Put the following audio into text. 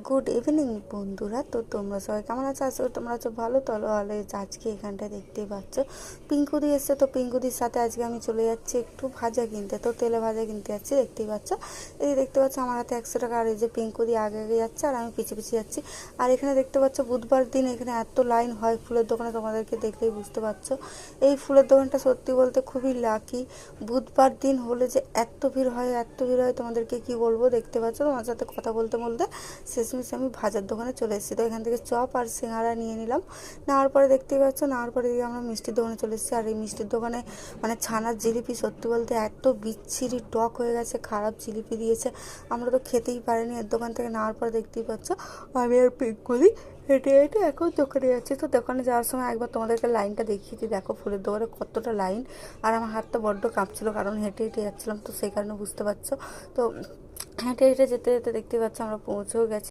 Good evening বন্ধুরা। তো তোমরা সবাই কেমন আছো? আসলে তোমরা আছো ভালো। তাহলে আজকে এখানটায় দেখতেই পাচ্ছ পিঙ্কুদি এসছে। তো পিঙ্কুদির সাথে আজকে আমি চলে যাচ্ছি একটু ভাজা কিনতে। তো তেলে ভাজা কিনতে যাচ্ছি, দেখতেই পাচ্ছ। এই দেখতে পাচ্ছ আমার হাতে 100 টাকা, আর এই যে পিঙ্কুদি আগে আগে যাচ্ছে আর আমি পিছিয়ে পিছিয়ে যাচ্ছি। আর এখানে দেখতে পাচ্ছ বুধবার দিন এখানে এত লাইন হয় ফুলের দোকানে, তোমাদেরকে দেখলেই বুঝতে পারছো। এই ফুলের দোকানটা সত্যি বলতে খুবই লাকি। বুধবার দিন হলে যে এত ভিড় হয়, এত ভিড় হয়, তোমাদেরকে কি বলবো। দেখতে পাচ্ছ তোমার সাথে কথা বলতে বলতে শেষমেশ আমি ভাজার দোকানে চলে এসেছি। তো এখান থেকে চপ আর সিঙ্গারা নিয়ে নিলাম। নেওয়ার পরে দেখতেই পাচ্ছ, নেওয়ার পরে দিয়ে আমরা মিষ্টির দোকানে চলে এসেছি। আর এই মিষ্টির দোকানে মানে ছানার জিলিপি সত্যি বলতে এত বিচ্ছিরি টক হয়ে গেছে, খারাপ জিলিপি দিয়েছে, আমরা তো খেতেই পারিনি। এর দোকান থেকে নেওয়ার পরে দেখতেই পাচ্ছ আমি আর পিঙ্কুলি হেঁটে হেঁটে এখন দোকানে যাচ্ছি। তো দোকানে যাওয়ার সময় একবার তোমাদেরকে লাইনটা দেখিয়েছি, দেখো ফুলের দোকানে কতটা লাইন। আর আমার হাতটা বড্ড কাঁপছিল কারণ হেঁটে হেঁটে যাচ্ছিলাম, তো সেই কারণে বুঝতে পারছো। তো হেঁটে হেঁটে যেতে যেতে দেখতে পাচ্ছ আমরা পৌঁছেও গেছি।